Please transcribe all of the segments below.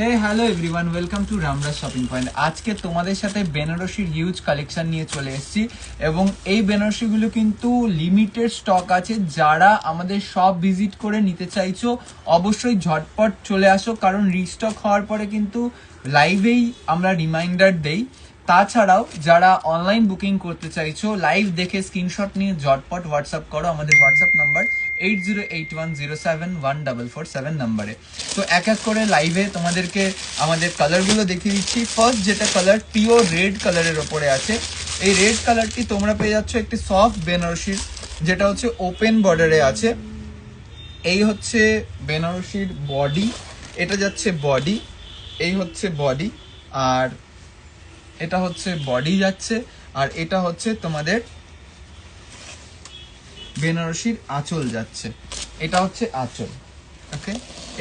Hey hello everyone, welcome to Ramraj shopping point. আজকে তোমাদের সাথে বেনারসির হিউজ কালেকশন নিয়ে চলে এসেছি এবং এই বেনারসিগুলো কিন্তু লিমিটেড স্টক আছে। যারা আমাদের শপ ভিজিট করে নিতে চাইছো অবশ্যই ঝটপট চলে আসো, কারণ রিস্টক হওয়ার পরে কিন্তু লাইভেই আমরা রিমাইন্ডার দেই। তাছাড়াও যারা অনলাইন বুকিং করতে চাইছো লাইভ দেখে স্ক্রিনশট নিয়ে ঝটপট হোয়াটসঅ্যাপ করো আমাদের হোয়াটসঅ্যাপ নাম্বার 8081071447 নাম্বারে। তো এক এক করে লাইভে তোমাদেরকে আমাদের কালারগুলো দেখিয়ে দিচ্ছি। ফার্স্ট যেটা কালার পিওর রেড কালারের ওপরে আছে, এই রেড কালারটি তোমরা পেয়ে যাচ্ছ একটি সফট বেনারসির, যেটা হচ্ছে ওপেন বর্ডারে আছে। এই হচ্ছে বেনারসির বডি, এটা যাচ্ছে বডি, এই হচ্ছে বডি, আর এটা হচ্ছে বডি যাচ্ছে, আর এটা হচ্ছে তোমাদের বেনারসির আঁচল যাচ্ছে। এটা হচ্ছে আঁচল, ওকে,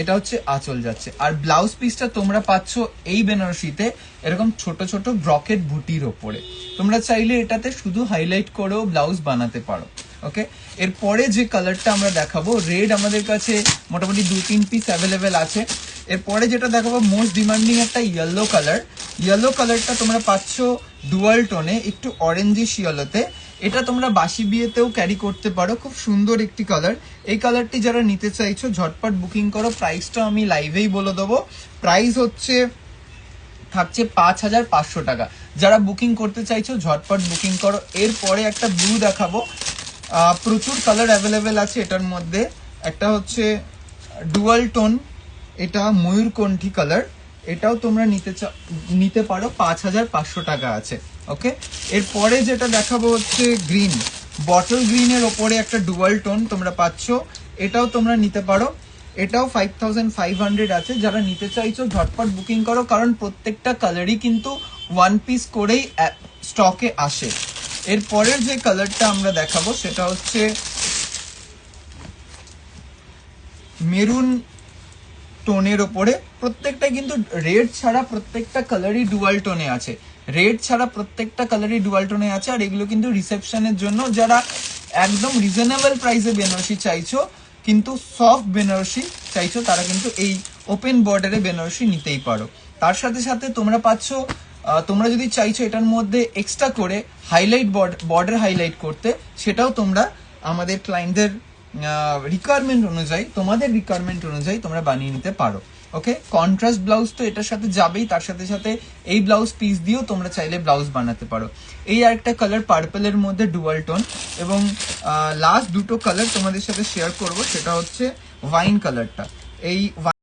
এটা হচ্ছে আঁচল যাচ্ছে। আর ব্লাউজ পিসটা তোমরা পাচ্ছ এই বেনারসিতে এরকম ছোট ছোট ব্রকেট বুটির ওপরে। তোমরা চাইলে এটাতে শুধু হাইলাইট করেও ব্লাউজ বানাতে পারো, ওকে। এরপরে যে কালারটা আমরা দেখাবো, রেড আমাদের কাছে মোটামুটি 2-3 পিস অ্যাভেলেবেল আছে। এরপরে যেটা দেখাবো মোস্ট ডিমান্ডিং একটা ইয়েলো কালার। ইয়েলো কালারটা তোমরা পাচ্ছ ডুয়াল টোনে, একটু অরেঞ্জিশ ইয়েলোতে। এটা তোমরা বাসি বিয়েতেও ক্যারি করতে পারো, খুব সুন্দর একটি কালার। এই কালারটি যারা নিতে চাইছো ঝটপট বুকিং করো। প্রাইসটা আমি লাইভেই বলে দেবো। প্রাইস থাকছে 5500 টাকা। যারা বুকিং করতে চাইছো ঝটপট বুকিং করো। এরপরে একটা ব্লু দেখাবো, প্রচুর কালার অ্যাভেলেবেল আছে এটার মধ্যে। একটা হচ্ছে ডুয়াল টোন, এটা ময়ূরকণ্ঠী কালার, এটাও তোমরা নিতে পারো, 5500 টাকা আছে, ওকে। এরপরে যেটা দেখাবো হচ্ছে গ্রিন, বটল গ্রিনের ওপরে একটা ডুয়াল টোন তোমরা পাচ্ছ, এটাও তোমরা নিতে পারো। এটাও 5500 আছে। যারা নিতে চাইছো ঝটপট বুকিং করো, কারণ প্রত্যেকটা কালারই কিন্তু ওয়ান পিস করেই স্টকে আসে। এরপরের যে কালারটা আমরা দেখাবো সেটা হচ্ছে মেরুন টোনের ওপরে। প্রত্যেকটা কিন্তু রেড ছাড়া প্রত্যেকটা কালারই ডুয়াল টোনে আছে, রেড ছাড়া প্রত্যেকটা কালারই ডুয়াল টোনে আছে। আর এগুলো কিন্তু রিসেপশনের জন্য, যারা একদম রিজনেবল প্রাইসে বেনারসি চাইছো কিন্তু সফট বেনারসি চাইছো, তারা কিন্তু এই ওপেন বর্ডারে বেনারসি নিতেই পারো। তার সাথে সাথে তোমরা পাচ্ছ, তোমরা যদি চাইছো এটার মধ্যে এক্সট্রা করে হাইলাইট বর্ডার হাইলাইট করতে, সেটাও তোমরা আমাদের ক্লায়েন্টদের রিকোয়ারমেন্ট অনুযায়ী, তোমাদের রিকোয়ারমেন্ট অনুযায়ী তোমরা বানিয়ে নিতে পারো, ওকে। কন্ট্রাস্ট ব্লাউজ তো এটার সাথে যাবেই, তার সাথে সাথে এই ব্লাউজ পিস দিয়েও তোমরা চাইলে ব্লাউজ বানাতে পারো। এই আরেকটা কালার পার্পলের মধ্যে ডুয়াল টোন। এবং লাস্ট দুটো কালার তোমাদের সাথে শেয়ার করব, সেটা হচ্ছে ওয়াইন কালারটা। এই